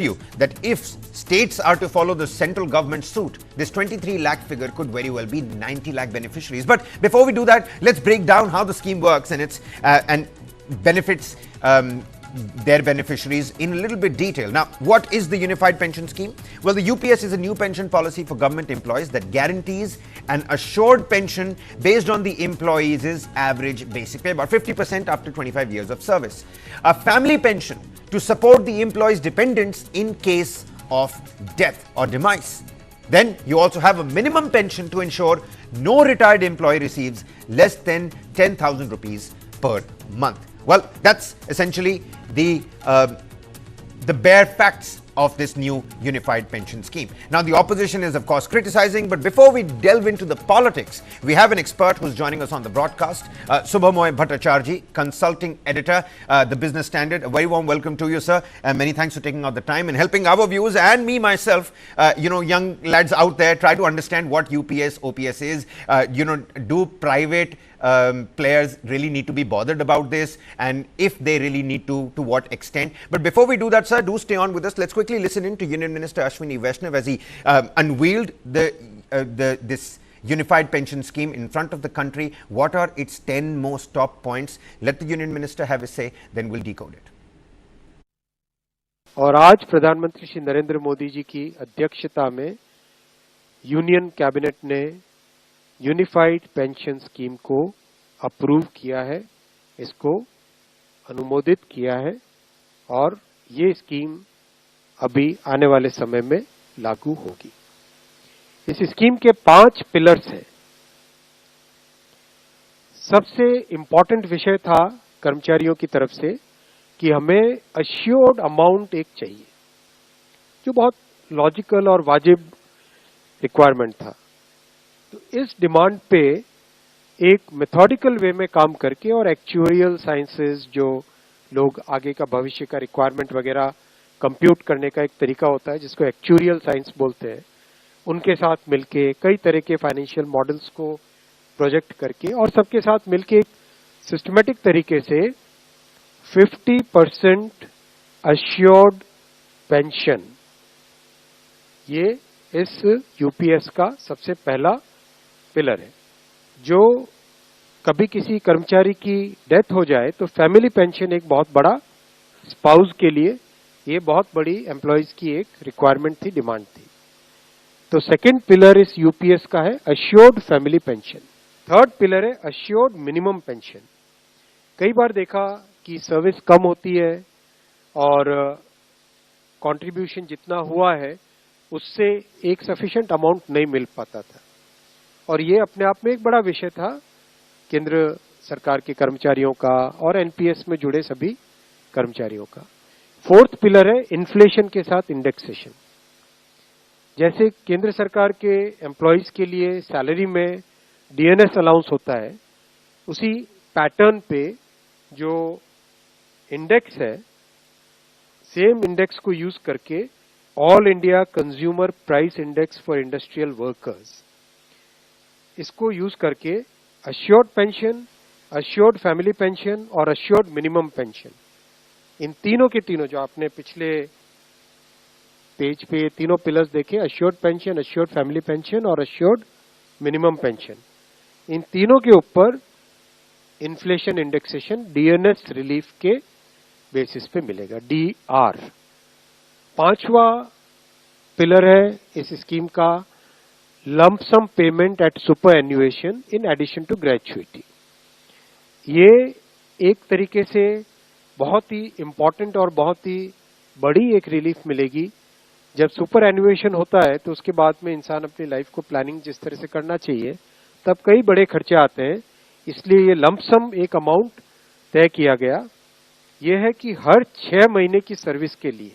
you that if states are to follow the central government suit, this 23 lakh figure could very well be 90 lakh beneficiaries. But before we do that, let's break down how the scheme works and its and benefits their beneficiaries in a little bit detail. Now, what is the Unified Pension Scheme? Well, the UPS is a new pension policy for government employees that guarantees an assured pension based on the employee's average basic pay, about 50% after 25 years of service. A family pension to support the employee's dependents in case of death or demise. Then you also have a minimum pension to ensure no retired employee receives less than 10,000 rupees per month. Well, that's essentially the bare facts of this new unified pension scheme. Now, the opposition is, of course, criticizing, but before we delve into the politics, we have an expert who's joining us on the broadcast, Subhamoy Bhattacharjee, consulting editor, the Business Standard. A very warm welcome to you, sir, and many thanks for taking out the time and helping our viewers and me myself, young lads out there, try to understand what UPS, OPS is. Do private players really need to be bothered about this, and if they really need to what extent? But before we do that, sir, do stay on with us. Let's quickly listen in to Union Minister Ashwini Vaishnav as he unveiled this unified pension scheme in front of the country. What are its 10 most top points? Let the Union Minister have a say, then we'll decode it. और आज प्रधानमंत्री श्री नरेंद्र मोदी जी की अध्यक्षता में union cabinet ने unified pension scheme को approve किया है, इसको अनुमोदित किया है और ये स्कीम अभी आने वाले समय में लागू होगी। इस स्कीम के 5 पिलर्स हैं। सबसे इंपॉर्टेंट विषय था कर्मचारियों की तरफ से कि हमें अश्योर्ड अमाउंट एक चाहिए, जो बहुत लॉजिकल और वाजिब रिक्वायरमेंट था। तो इस डिमांड पे एक मेथोडिकल वे में काम करके और एक्चुअरियल साइंसेस, जो लोग आगे का भविष्य का रिक्वायरमेंट वगैरह कंप्यूट करने का एक तरीका होता है जिसको एक्चुअरियल साइंस बोलते हैं, उनके साथ मिलके कई तरह के फाइनेंशियल मॉडल्स को प्रोजेक्ट करके और सबके साथ मिलके एक सिस्टमेटिक तरीके से 50% अश्योर्ड पेंशन, ये इस यूपीएस का सबसे पहला पिलर है। जो कभी किसी कर्मचारी की डेथ हो जाए तो फैमिली पेंशन एक बहुत बड़ा, स्पाउस के लिए ये बहुत बड़ी एम्प्लॉयज की एक रिक्वायरमेंट थी, डिमांड थी। तो सेकंड पिलर इस यूपीएस का है assured family pension. Third pillar है अश्योर्ड मिनिमम पेंशन। कई बार देखा कि सर्विस कम होती है और कंट्रीब्यूशन जितना हुआ है उससे एक सफिशिएंट अमाउंट नहीं मिल पाता था, और ये अपने आप में एक बड़ा विषय था केंद्र सरकार के कर्मचारियों का और एनपीएस में जुड़े सभी कर्मचारियों का। फोर्थ पिलर है इन्फ्लेशन के साथ इंडेक्सेशन। जैसे केंद्र सरकार के एम्प्लॉयज के लिए सैलरी में डीएनएस अलाउंस होता है, उसी पैटर्न पे जो इंडेक्स है, सेम इंडेक्स को यूज करके all India consumer price index for industrial workers, इसको यूज करके assured pension, assured family pension और अश्योर्ड मिनिमम पेंशन, इन तीनों के तीनों जो आपने पिछले पेज पे तीनों पिलर्स देखे, assured pension, assured family pension और अश्योर्ड मिनिमम पेंशन, इन तीनों के ऊपर इन्फ्लेशन इंडेक्सेशन डीएनएस रिलीफ के बेसिस पे मिलेगा, डीआर। पांचवा पिलर है इस स्कीम का lump sum payment at superannuation in addition to gratuity. ये एक तरीके से बहुत ही इंपॉर्टेंट और बहुत ही बड़ी एक रिलीफ मिलेगी। जब सुपर एन्युएशन होता है तो उसके बाद में इंसान अपनी लाइफ को प्लानिंग जिस तरह से करना चाहिए, तब कई बड़े खर्चे आते हैं, इसलिए ये लंप सम एक अमाउंट तय किया गया। यह है कि हर 6 महीने की सर्विस के लिए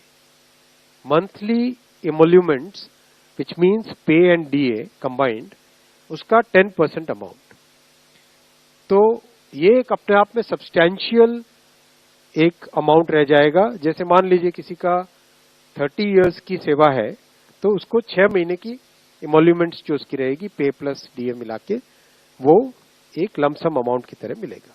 मंथली इमोल्यूमेंट्स, विच मीन्स पे एंड डीए कंबाइंड, उसका 10% अमाउंट। तो ये एक अपने आप में सब्सटैंशियल एक अमाउंट रह जाएगा। जैसे मान लीजिए किसी का 30 इयर्स की सेवा है तो उसको 6 महीने की इमोल्यूमेंट्स जो उसकी रहेगी, पे प्लस डीए मिला के, वो एक लमसम अमाउंट की तरह मिलेगा।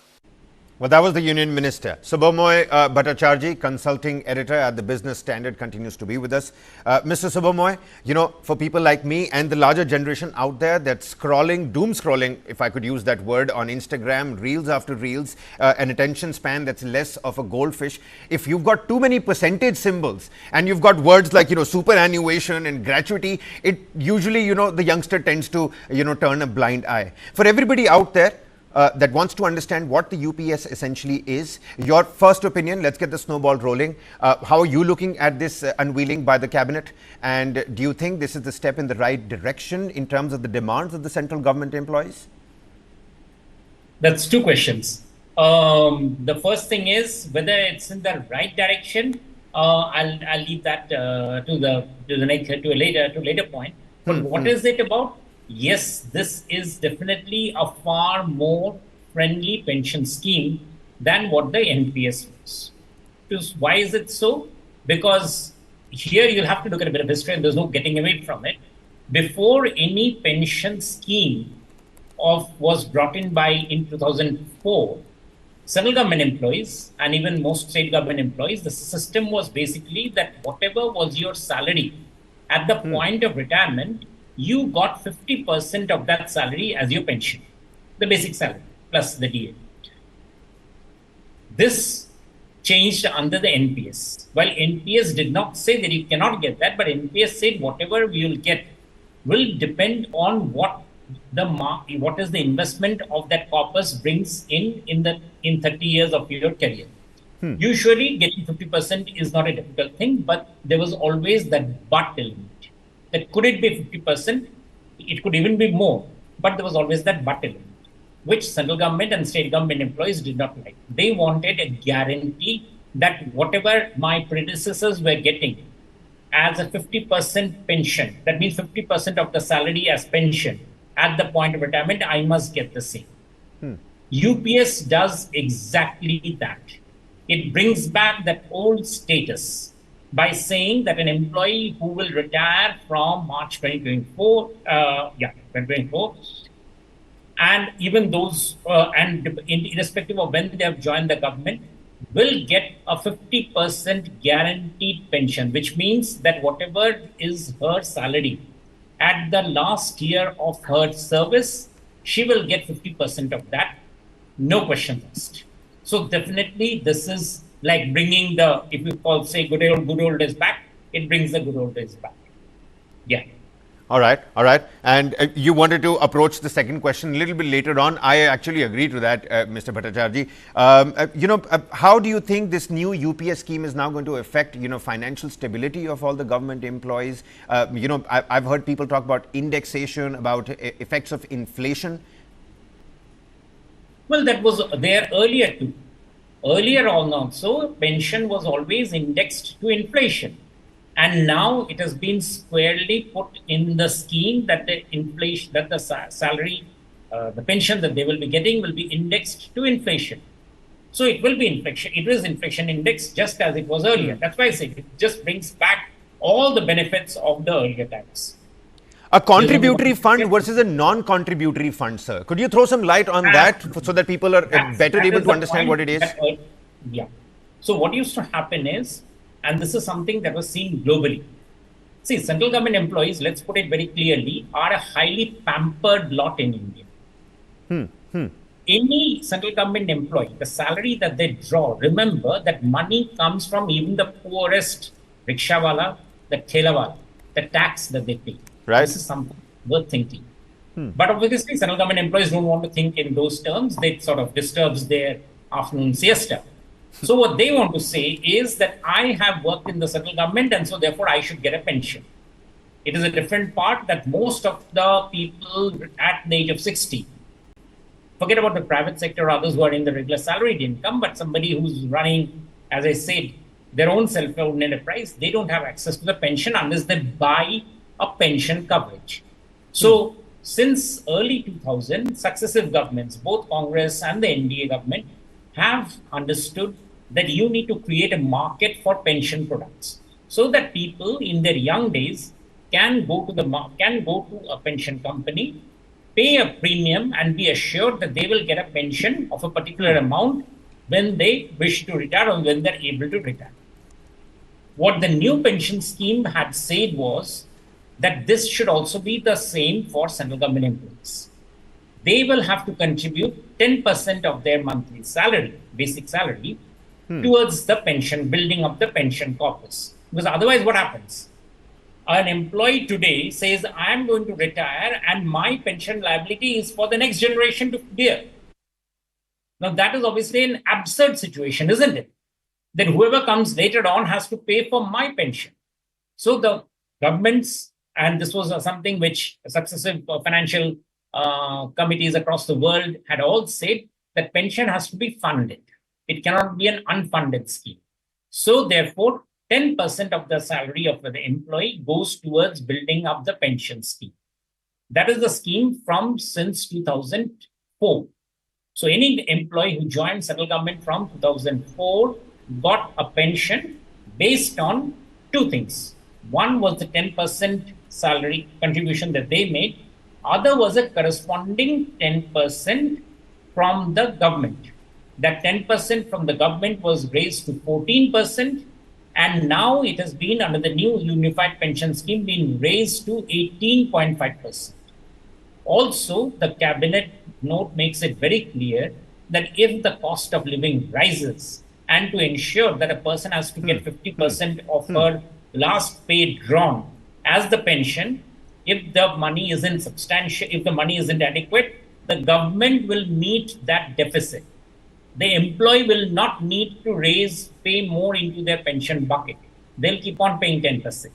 Well, that was the Union Minister. Subhamoy Bhattacharjee, consulting editor at the Business Standard, continues to be with us. Mr. Subhamoy, you know, for people like me and the larger generation out there that's scrolling, doom scrolling, if I could use that word, on Instagram, reels after reels, an attention span that's less of a goldfish. If you've got too many percentage symbols and you've got words like, you know, superannuation and gratuity, it usually, you know, the youngster tends to, you know, turn a blind eye. For everybody out there, that wants to understand what the UPS essentially is. Your first opinion, let's get the snowball rolling. How are you looking at this unveiling by the cabinet? And do you think this is the step in the right direction in terms of the demands of the central government employees? That's two questions. The first thing is whether it's in the right direction. I'll leave that to a later point. But what is it about? Yes, this is definitely a far more friendly pension scheme than what the NPS was. Why is it so? Because here you'll have to look at a bit of history and there's no getting away from it. Before any pension scheme was brought in in 2004, central government employees and even most state government employees, the system was basically that whatever was your salary at the point of retirement, you got 50% of that salary as your pension, the basic salary plus the DA. This changed under the NPS. While NPS did not say that you cannot get that, but NPS said whatever we will get will depend on what is the investment of that corpus brings in 30 years of your career. Usually getting 50% is not a difficult thing, but there was always that but element. That could it be 50%? It could even be more, but there was always that but element, which central government and state government employees did not like. They wanted a guarantee that whatever my predecessors were getting as a 50% pension, that means 50% of the salary as pension at the point of retirement, I must get the same. UPS does exactly that. It brings back that old status by saying that an employee who will retire from March 2024, and even those, and irrespective of when they have joined the government, will get a 50% guaranteed pension, which means that whatever is her salary at the last year of her service, she will get 50% of that, no question asked. So definitely this is like bringing if you say good old days back, it brings the good old days back. Yeah. All right. And you wanted to approach the second question a little bit later on. I actually agree to that, Mr. Bhattacharjee. How do you think this new UPS scheme is now going to affect, financial stability of all the government employees? I've heard people talk about indexation, about effects of inflation. Well, that was there earlier too. Earlier on also, pension was always indexed to inflation. And now it has been squarely put in the scheme that the inflation, that the salary, the pension that they will be getting will be indexed to inflation. So it will be inflation. It is inflation indexed just as it was earlier. That's why I say it just brings back all the benefits of the earlier times. A contributory fund versus a non-contributory fund, sir. Could you throw some light on that so that people are better able to understand what it is? Yeah. So what used to happen is, and this is something that was seen globally. See, central government employees, let's put it very clearly, are a highly pampered lot in India. Any central government employee, the salary that they draw, remember that money comes from even the poorest rickshawala, the thelawala, the tax that they pay. Right. This is something worth thinking. But obviously, central government employees don't want to think in those terms. They sort of disturbs their afternoon siesta. So what they want to say is that I have worked in the central government and so therefore I should get a pension. It is a different part that most of the people at the age of 60, forget about the private sector or others who are in the regular salaried income, but somebody who's running, as I said, their own self-owned enterprise, they don't have access to the pension unless they buy a pension coverage. So since early 2000, successive governments, both Congress and the NDA government, have understood that you need to create a market for pension products so that people in their young days can go to a pension company, pay a premium and be assured that they will get a pension of a particular amount when they wish to retire or when they're able to retire. What the new pension scheme had said was that this should also be the same for central government employees. They will have to contribute 10% of their monthly salary, basic salary, towards the pension, building up the pension corpus. Because otherwise, what happens? An employee today says, I am going to retire and my pension liability is for the next generation to bear. Now, that is obviously an absurd situation, isn't it? That whoever comes later on has to pay for my pension. So the governments, and this was something which successive financial committees across the world had all said, that pension has to be funded. It cannot be an unfunded scheme. So therefore, 10% of the salary of the employee goes towards building up the pension scheme. That is the scheme from since 2004. So any employee who joined central government from 2004 got a pension based on two things. One was the 10% salary contribution that they made. Other was a corresponding 10% from the government. That 10% from the government was raised to 14%, and now it has been, under the new Unified Pension Scheme, been raised to 18.5%. Also, the cabinet note makes it very clear that if the cost of living rises, and to ensure that a person has to get 50% of her last pay drawn as the pension, if the money isn't substantial, if the money isn't adequate, the government will meet that deficit. The employee will not need to pay more into their pension bucket. They'll keep on paying 10%.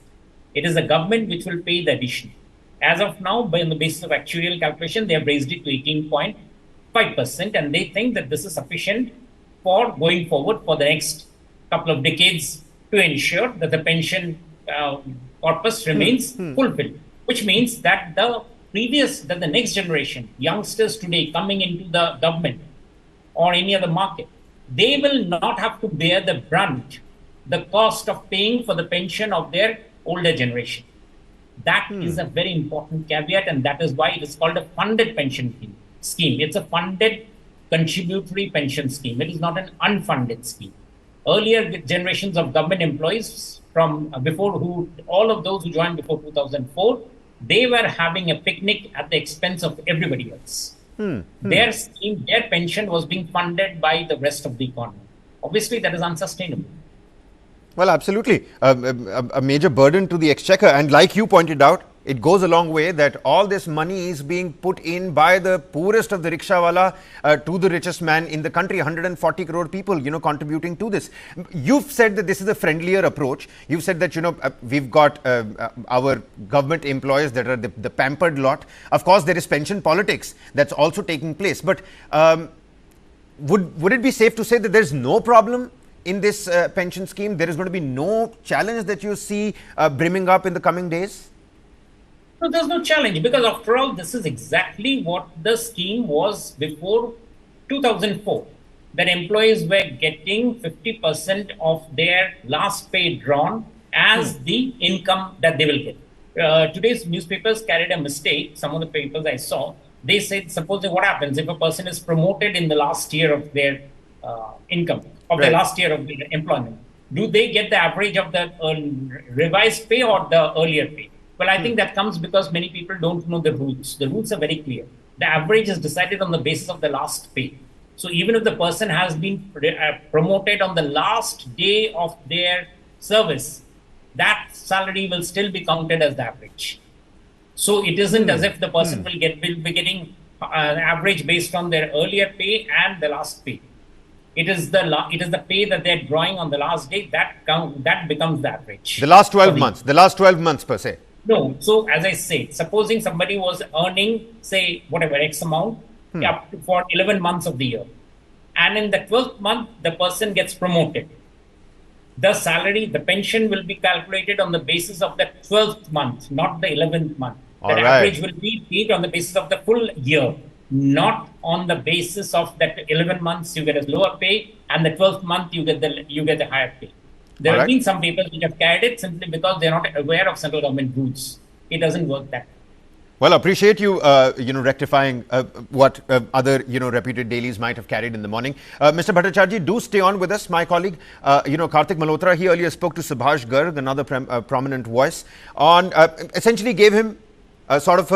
It is the government which will pay the addition. As of now, on the basis of actuarial calculation, they have raised it to 18.5%, and they think that this is sufficient for going forward for the next couple of decades to ensure that the pension corpus remains fulfilled, which means that the next generation, youngsters today coming into the government or any other market, they will not have to bear the brunt, the cost of paying for the pension of their older generation. That is a very important caveat, and that is why it is called a funded pension scheme. It's a funded contributory pension scheme. It is not an unfunded scheme. Earlier generations of government employees from all of those who joined before 2004, they were having a picnic at the expense of everybody else. Their scheme, their pension was being funded by the rest of the economy. Obviously, that is unsustainable. Well, absolutely. A major burden to the exchequer. And like you pointed out, it goes a long way that all this money is being put in by the poorest of the rickshawala to the richest man in the country. 140 crore people, contributing to this. You've said that this is a friendlier approach. You've said that, we've got our government employees that are the pampered lot. Of course, there is pension politics that's also taking place. But would it be safe to say that there's no problem in this pension scheme? There is going to be no challenge that you see brimming up in the coming days? No, there's no challenge, because after all, this is exactly what the scheme was before 2004. That employees were getting 50% of their last pay drawn as the income that they will get. Today's newspapers carried a mistake. Some of the papers I saw, they said, suppose what happens if a person is promoted in the last year of their income, of the last year of their employment? Do they get the average of the revised pay or the earlier pay? Well, I think that comes because many people don't know the rules. The rules are very clear. The average is decided on the basis of the last pay. So even if the person has been promoted on the last day of their service, that salary will still be counted as the average. So it isn't as if the person will be getting an average based on their earlier pay and the last pay. It is the pay that they're drawing on the last day that becomes the average. The last 12 months. The last 12 months per se. No. So as I say, supposing somebody was earning, say, whatever X amount for 11 months of the year, and in the 12th month, the person gets promoted. The salary, the pension will be calculated on the basis of the 12th month, not the 11th month. The average will be paid on the basis of the full year, not on the basis of that 11 months you get a lower pay and the 12th month you get the higher pay. There have been some papers which have carried it simply because they're not aware of central government rules. It doesn't work that way. Well, appreciate you, rectifying what other, reputed dailies might have carried in the morning. Mr. Bhattacharjee, do stay on with us. My colleague, Karthik Malhotra, he earlier spoke to Subhash Garg, another prominent voice, on essentially gave him sort of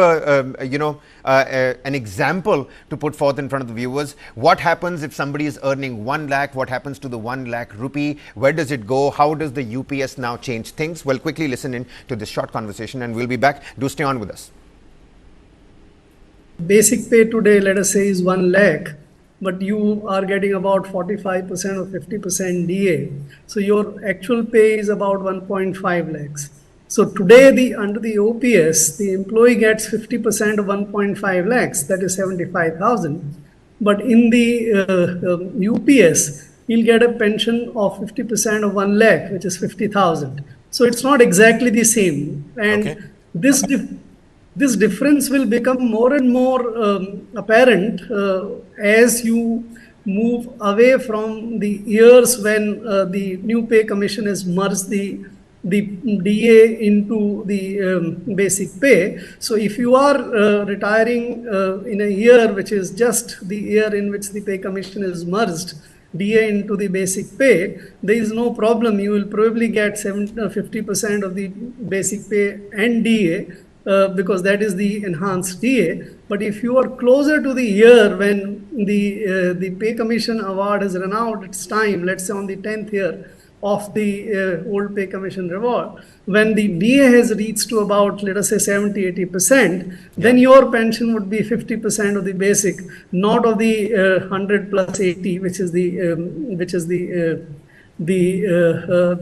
an example to put forth in front of the viewers. What happens if somebody is earning 1 lakh? What happens to the 1 lakh rupee? Where does it go? How does the UPS now change things? Well, quickly listen in to this short conversation and we'll be back. Do stay on with us. Basic pay today, let us say, is 1 lakh, but you are getting about 45% or 50% DA. So your actual pay is about 1.5 lakhs. So today, under the OPS, the employee gets 50% of 1.5 lakhs, that is 75,000. But in the UPS, he'll get a pension of 50% of 1 lakh, which is 50,000. So it's not exactly the same. And okay. This difference will become more and more apparent as you move away from the years when the new pay commission has merged the DA into the basic pay. So if you are retiring in a year which is just the year in which the pay commission is merged, DA into the basic pay, there is no problem. You will probably get 50% of the basic pay and DA. Because that is the enhanced DA. But if you are closer to the year when the pay commission award has run out its time, let's say on the 10th year of the old pay commission reward, when the DA has reached to about, let us say, 70-80%, then your pension would be 50% of the basic, not of the 100 plus 80, which is the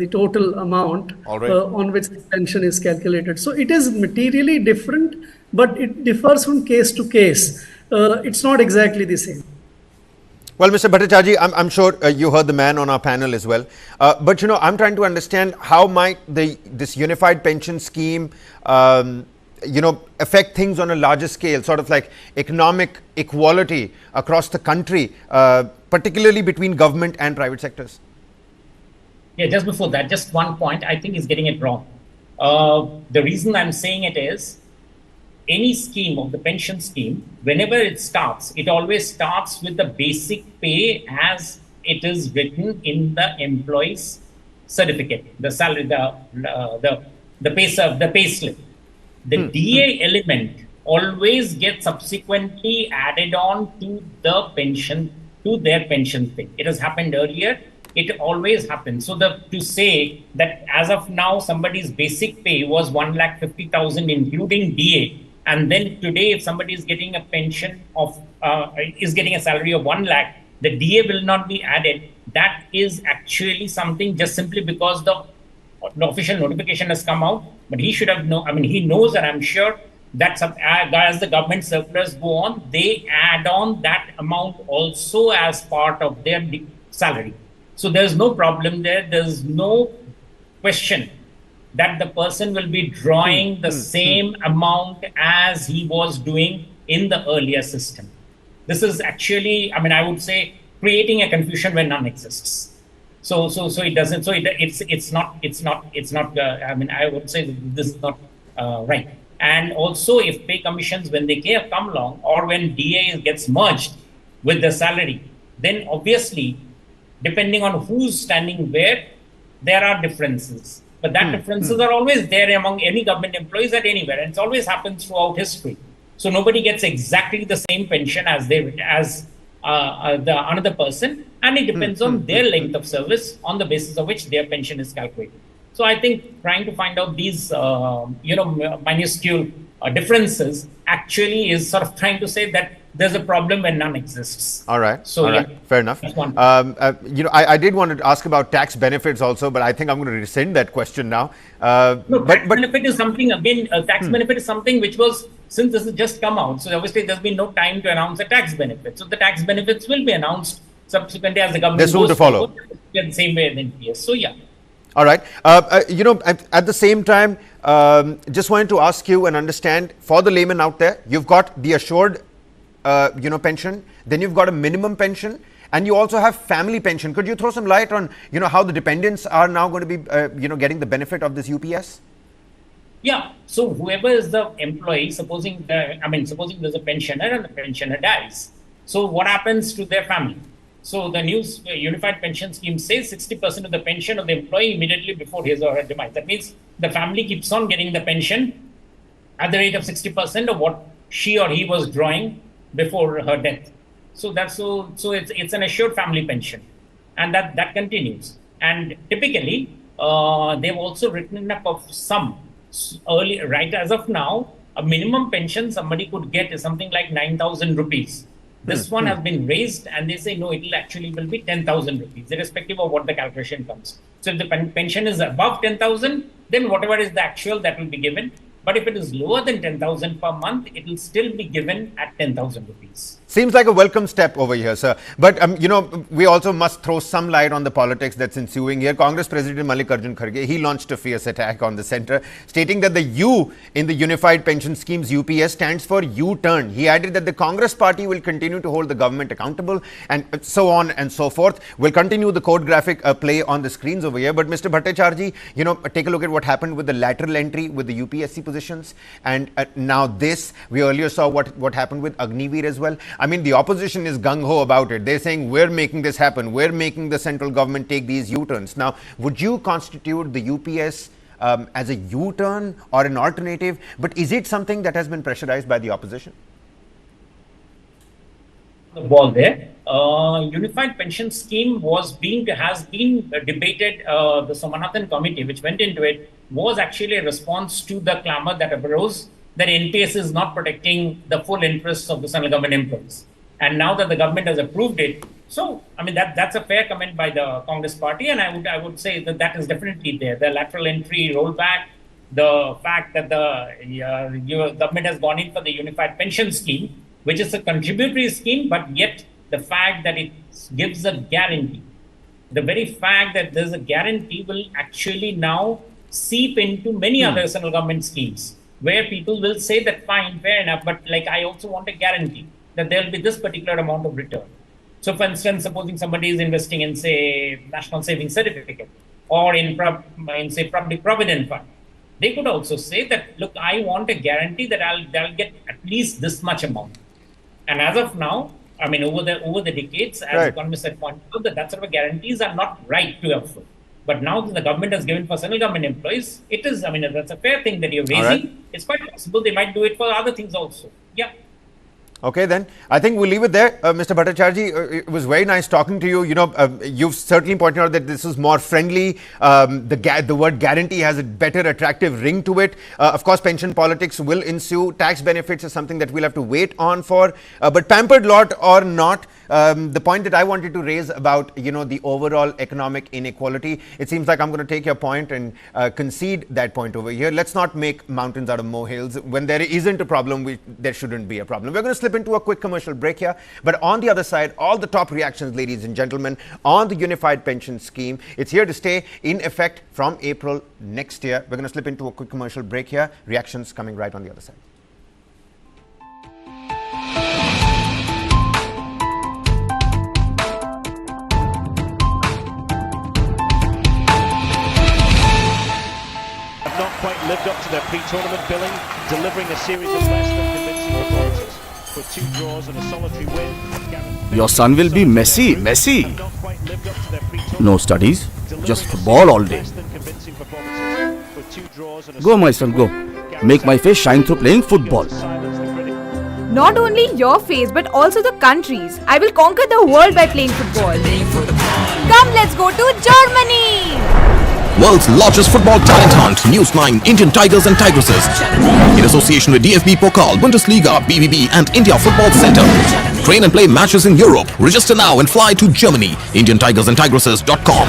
total amount on which the pension is calculated. So it is materially different, but it differs from case to case. It's not exactly the same. Well, Mr. Bhattacharjee, I'm sure you heard the man on our panel as well. But, I'm trying to understand how might this unified pension scheme, affect things on a larger scale, sort of like economic equality across the country, particularly between government and private sectors. Yeah, just before that, just one point, I think he's getting it wrong. The reason I'm saying it is, any scheme of the pension scheme, whenever it starts, it always starts with the basic pay as it is written in the employee's certificate, the salary, the pay slip. The DA element always gets subsequently added on to the pension, to their pension thing. It has happened earlier. It always happens. So to say that as of now, somebody's basic pay was 1,50,000 including DA, and then today if somebody is getting a pension of, is getting a salary of 1 lakh, the DA will not be added. That is actually something just simply because the official notification has come out, but he should have known, he knows, and I'm sure that as the government circulars go on, they add on that amount also as part of their salary. So there's no problem there. There's no question that the person will be drawing the same amount as he was doing in the earlier system. This is actually, I would say, creating a confusion where none exists. So it doesn't. So it's not. I would say this is not right. And also, if pay commissions, when they come along, or when DA gets merged with the salary, then obviously, depending on who's standing where, there are differences. But that differences are always there among any government employees at anywhere, and it's always happened throughout history. So nobody gets exactly the same pension as the another person, and it depends on their length of service, on the basis of which their pension is calculated. So I think trying to find out these minuscule differences actually is sort of trying to say that there's a problem when none exists. All right. So all right. Fair enough. I did want to ask about tax benefits also, but I think I'm going to rescind that question now. Tax benefit is something, again, tax benefit is something which was, since this has just come out, so obviously there's been no time to announce a tax benefit. So the tax benefits will be announced subsequently as the government goes soon to follow. The same way as NPS. So yeah. All right. At the same time, just wanted to ask you and understand, for the layman out there, you've got the assured pension, then you've got a minimum pension, and you also have family pension. Could you throw some light on, how the dependents are now going to be, getting the benefit of this UPS? Yeah. So whoever is the employee, supposing there's a pensioner and the pensioner dies. So what happens to their family? So the News Unified Pension Scheme says 60% of the pension of the employee immediately before his or her demise. That means the family keeps on getting the pension at the rate of 60% of what she or he was drawing before her death. So it's an assured family pension, and that continues. And typically, they've also written up of some early, right as of now, a minimum pension somebody could get is something like 9,000 rupees. This one has been raised, and they say no, it will be 10,000 rupees, irrespective of what the calculation comes. So if the pension is above 10,000, then whatever is the actual that will be given. But if it is lower than 10,000 per month, it will still be given at 10,000 rupees. Seems like a welcome step over here, sir. But, we also must throw some light on the politics that's ensuing here. Congress President Mallikarjun Kharge, he launched a fierce attack on the centre, stating that the U in the Unified Pension Scheme's UPS stands for U-turn. He added that the Congress party will continue to hold the government accountable and so on and so forth. We'll continue the code graphic play on the screens over here. But Mr. Bhattacharjee, take a look at what happened with the lateral entry with the UPSC positions. And now this, we earlier saw what happened with Agniveer as well. I mean, the opposition is gung-ho about it. They're saying, we're making this happen. We're making the central government take these U-turns. Now, would you constitute the UPS as a U-turn or an alternative? But is it something that has been pressurized by the opposition? The ball there. Unified Pension Scheme has been debated. The Somanathan committee, which went into it, was actually a response to the clamor that arose that NPS is not protecting the full interests of the central government employees. And now that the government has approved it, so I mean that's a fair comment by the Congress party, and I would say that is definitely there. The lateral entry rollback, the fact that the government has gone in for the Unified Pension Scheme, which is a contributory scheme, but yet the fact that it gives a guarantee, the very fact that there's a guarantee will actually now seep into many other central government schemes, where people will say that fine, fair enough, but like I also want a guarantee that there will be this particular amount of return. So for instance, supposing somebody is investing in, say, National Savings Certificate or in say, Public Provident Fund, they could also say that, look, I want a guarantee that I'll get at least this much amount. And as of now, I mean, over the decades, as economists have pointed out, that sort of guarantees are not right to have. But now that the government has given for central government employees, it is, I mean, that's a fair thing that you're raising. Right. It's quite possible they might do it for other things also. Yeah. Okay, then I think we'll leave it there. Mr. Bhattacharjee, it was very nice talking to you. You've certainly pointed out that this is more friendly. The word guarantee has a better attractive ring to it. Of course, pension politics will ensue. Tax benefits is something that we'll have to wait on for. But pampered lot or not, the point that I wanted to raise about, the overall economic inequality, it seems like I'm going to take your point and concede that point over here. Let's not make mountains out of molehills. When there isn't a problem, there shouldn't be a problem. We're going to slip into a quick commercial break here, but on the other side, all the top reactions, ladies and gentlemen, on the Unified Pension Scheme. It's here to stay, in effect from April next year. We're going to slip into a quick commercial break here. Reactions coming right on the other side. Have not quite lived up to their pre-tournament billing, delivering a series of less than convincing performances. For 2 draws and a solitary win. Your son will be Messi. No studies, just football all day. Go, my son, go. Make my face shine through playing football. Not only your face, but also the country's. I will conquer the world by playing football. Come, let's go to Germany! World's largest football talent hunt, News9, Indian Tigers and Tigresses. In association with DFB Pokal, Bundesliga, BVB and India Football Center. Train and play matches in Europe. Register now and fly to Germany. IndianTigersandTigresses.com.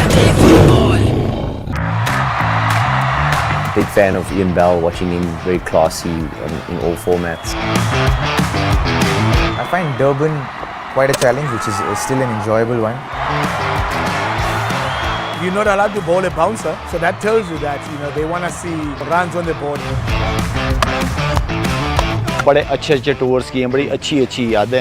Big fan of Ian Bell, watching him very classy in all formats. I find Durban quite a challenge, which is still an enjoyable one. You're not allowed to bowl a bouncer, so that tells you that they want to see runs on the board. बड़े अच्छे tours किए हैं, बड़ी अच्छी यादें हैं।